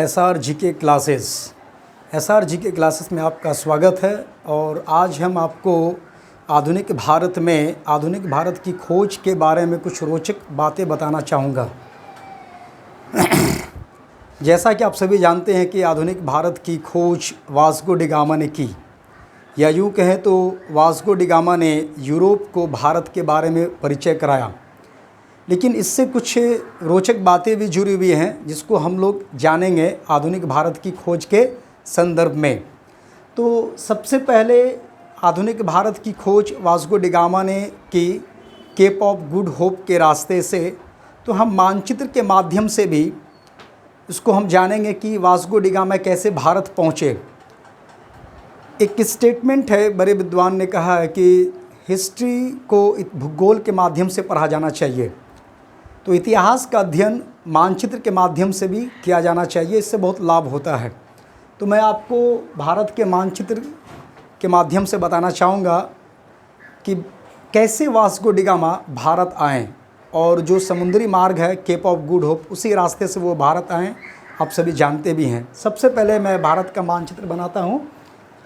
S R G के classes में आपका स्वागत है। और आज हम आपको आधुनिक भारत की खोज के बारे में कुछ रोचक बातें बताना चाहूँगा। जैसा कि आप सभी जानते हैं कि आधुनिक भारत की खोज वास्को डी गामा ने की, या यूँ कहें तो वास्को डी गामा ने यूरोप को भारत के बारे में परिचय कराया। लेकिन इससे कुछ रोचक बातें भी जुड़ी हुई हैं जिसको हम लोग जानेंगे आधुनिक भारत की खोज के संदर्भ में। तो सबसे पहले आधुनिक भारत की खोज वास्को डी गामा ने की केप ऑफ गुड होप के रास्ते से। तो हम मानचित्र के माध्यम से भी इसको हम जानेंगे कि वास्को डी गामा कैसे भारत पहुँचे। एक स्टेटमेंट है, बड़े विद्वान ने कहा है कि हिस्ट्री को भूगोल के माध्यम से पढ़ा जाना चाहिए। तो इतिहास का अध्ययन मानचित्र के माध्यम से भी किया जाना चाहिए, इससे बहुत लाभ होता है। तो मैं आपको भारत के मानचित्र के माध्यम से बताना चाहूँगा कि कैसे वास्को डी गामा भारत आए, और जो समुद्री मार्ग है केप ऑफ गुड होप, उसी रास्ते से वो भारत आए, आप सभी जानते भी हैं। सबसे पहले मैं भारत का मानचित्र बनाता हूँ,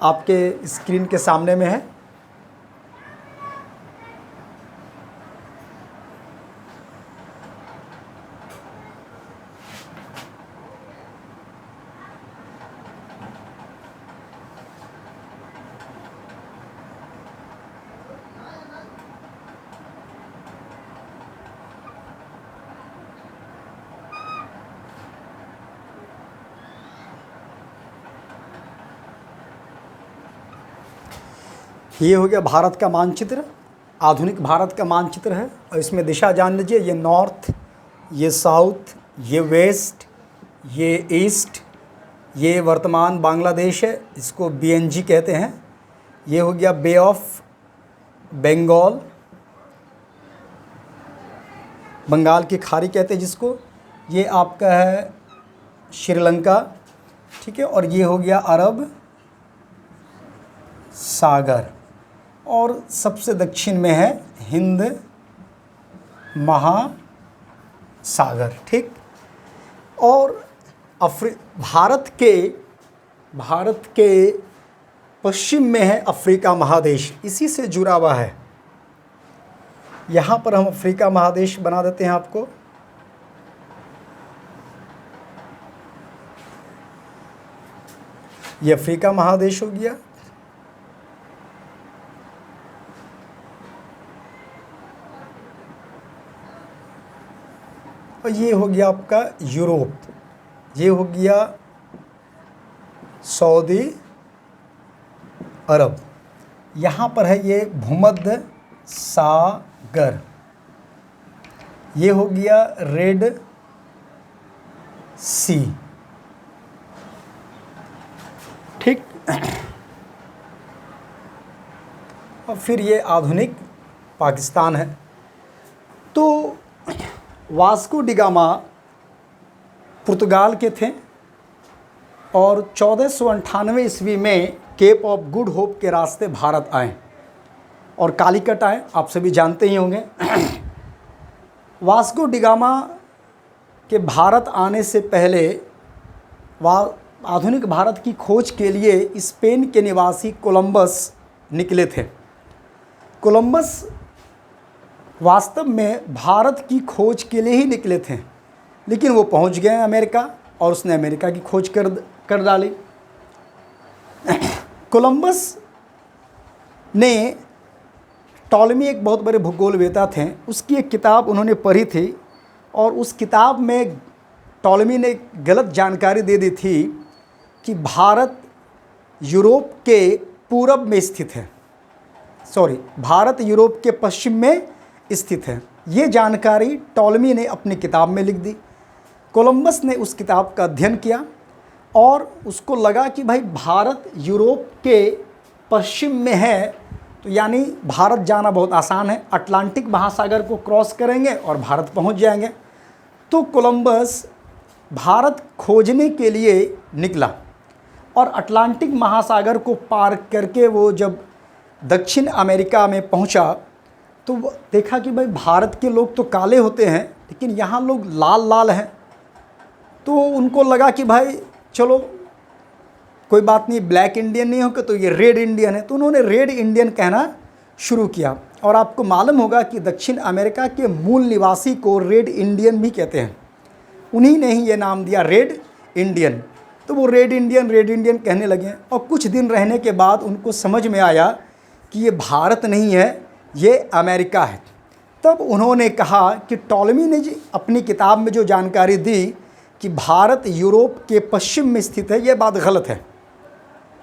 आपके स्क्रीन के सामने में है। ये हो गया भारत का मानचित्र, आधुनिक भारत का मानचित्र है। और इसमें दिशा जान लीजिए, ये नॉर्थ, ये साउथ, ये वेस्ट, ये ईस्ट, ये वर्तमान बांग्लादेश है, इसको बीएनजी कहते हैं। ये हो गया बे ऑफ बंगाल, बंगाल की खाड़ी कहते हैं जिसको। ये आपका है श्रीलंका, ठीक है। और ये हो गया अरब सागर, और सबसे दक्षिण में है हिंद महासागर, ठीक। और भारत के पश्चिम में है अफ्रीका महादेश, इसी से जुड़ा हुआ है। यहाँ पर हम अफ्रीका महादेश बना देते हैं आपको। ये अफ्रीका महादेश हो गया। और ये हो गया आपका यूरोप, ये हो गया सऊदी अरब। यहाँ पर है ये भूमध्य सागर, ये हो गया रेड सी, ठीक। और फिर ये आधुनिक पाकिस्तान है। तो वास्को डी गामा पुर्तगाल के थे और 1498 ईस्वी में केप ऑफ गुड होप के रास्ते भारत आए और कालीकट आए, आप सभी जानते ही होंगे। वास्को डी गामा के भारत आने से पहले आधुनिक भारत की खोज के लिए स्पेन के निवासी कोलंबस निकले थे। कोलंबस वास्तव में भारत की खोज के लिए ही निकले थे, लेकिन वो पहुंच गए अमेरिका और उसने अमेरिका की खोज कर डाली। कोलंबस ने, टॉलमी एक बहुत बड़े भूगोलवेता थे, उसकी एक किताब उन्होंने पढ़ी थी और उस किताब में टॉलमी ने गलत जानकारी दे दी थी कि भारत यूरोप के पूरब में स्थित है, भारत यूरोप के पश्चिम में स्थित है। ये जानकारी टॉलमी ने अपनी किताब में लिख दी। कोलंबस ने उस किताब का अध्ययन किया और उसको लगा कि भाई भारत यूरोप के पश्चिम में है, तो यानी भारत जाना बहुत आसान है, अटलांटिक महासागर को क्रॉस करेंगे और भारत पहुंच जाएंगे। तो कोलंबस भारत खोजने के लिए निकला और अटलांटिक महासागर को पार करके वो जब दक्षिण अमेरिका में पहुंचा तो देखा कि भाई भारत के लोग तो काले होते हैं, लेकिन यहाँ लोग लाल लाल हैं। तो उनको लगा कि भाई चलो कोई बात नहीं, ब्लैक इंडियन नहीं होगा तो ये रेड इंडियन है, तो उन्होंने रेड इंडियन कहना शुरू किया। और आपको मालूम होगा कि दक्षिण अमेरिका के मूल निवासी को रेड इंडियन भी कहते हैं, उन्हीं ने ही ये नाम दिया रेड इंडियन। तो वो रेड इंडियन कहने लगे और कुछ दिन रहने के बाद उनको समझ में आया कि ये भारत नहीं है, ये अमेरिका है। तब उन्होंने कहा कि टॉलमी ने अपनी किताब में जो जानकारी दी कि भारत यूरोप के पश्चिम में स्थित है, ये बात गलत है।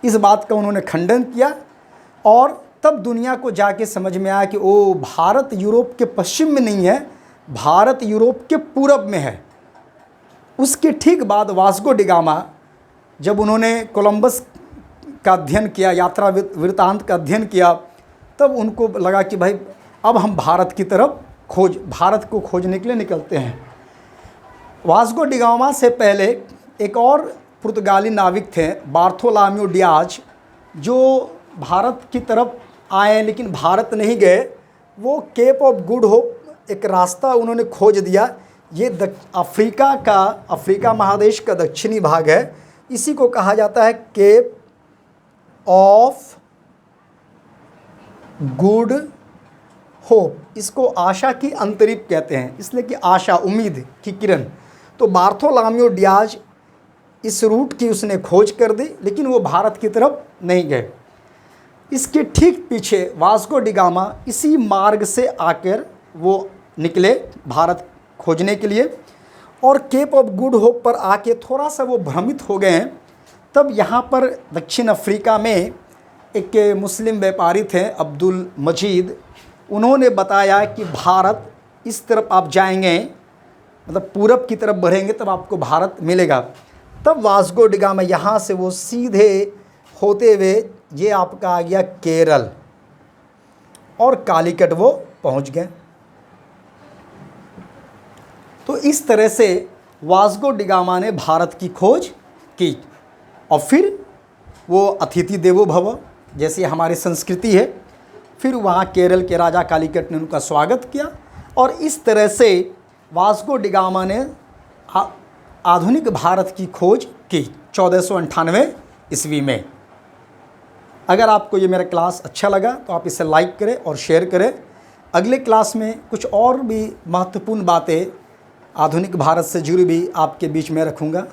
इस बात का उन्होंने खंडन किया और तब दुनिया को जाके समझ में आया कि ओ, भारत यूरोप के पश्चिम में नहीं है, भारत यूरोप के पूरब में है। उसके ठीक बाद वास्को डी गामा, जब उन्होंने कोलंबस का अध्ययन किया, यात्रा वृत्तांत का अध्ययन किया, तब उनको लगा कि भाई अब हम भारत की तरफ भारत को खोजने के लिए निकलते हैं। वास्को डी गामा से पहले एक और पुर्तगाली नाविक थे, बार्थोलोम्यू डियाज, जो भारत की तरफ आए लेकिन भारत नहीं गए। वो केप ऑफ गुड होप एक रास्ता उन्होंने खोज दिया। ये अफ्रीका महादेश का दक्षिणी भाग है, इसी को कहा जाता है केप ऑफ गुड होप। इसको आशा की अंतरिप कहते हैं, इसलिए कि आशा, उम्मीद की किरण। तो बार्थोलोम्यू डियाज इस रूट की उसने खोज कर दी, लेकिन वो भारत की तरफ नहीं गए। इसके ठीक पीछे वास्को डी गामा इसी मार्ग से आकर वो निकले भारत खोजने के लिए, और केप ऑफ गुड होप पर आके थोड़ा सा वो भ्रमित हो गए हैं। तब यहाँ पर दक्षिण अफ्रीका में एक मुस्लिम व्यापारी थे, अब्दुल मजीद, उन्होंने बताया कि भारत इस तरफ आप जाएंगे, मतलब पूरब की तरफ बढ़ेंगे तब आपको भारत मिलेगा। तब वास्को डी गामा यहाँ से वो सीधे होते हुए ये आपका आ गया केरल, और कालीकट वो पहुँच गए। तो इस तरह से वास्को डी गामा ने भारत की खोज की, और फिर वो अतिथि देवो भव जैसी हमारी संस्कृति है, फिर वहाँ केरल के राजा कालीकट ने उनका स्वागत किया, और इस तरह से वास्को डी गामा ने आधुनिक भारत की खोज की 1498 ईस्वी में। अगर आपको ये मेरा क्लास अच्छा लगा तो आप इसे लाइक करें और शेयर करें। अगले क्लास में कुछ और भी महत्वपूर्ण बातें आधुनिक भारत से जुड़ी भी आपके बीच में रखूँगा।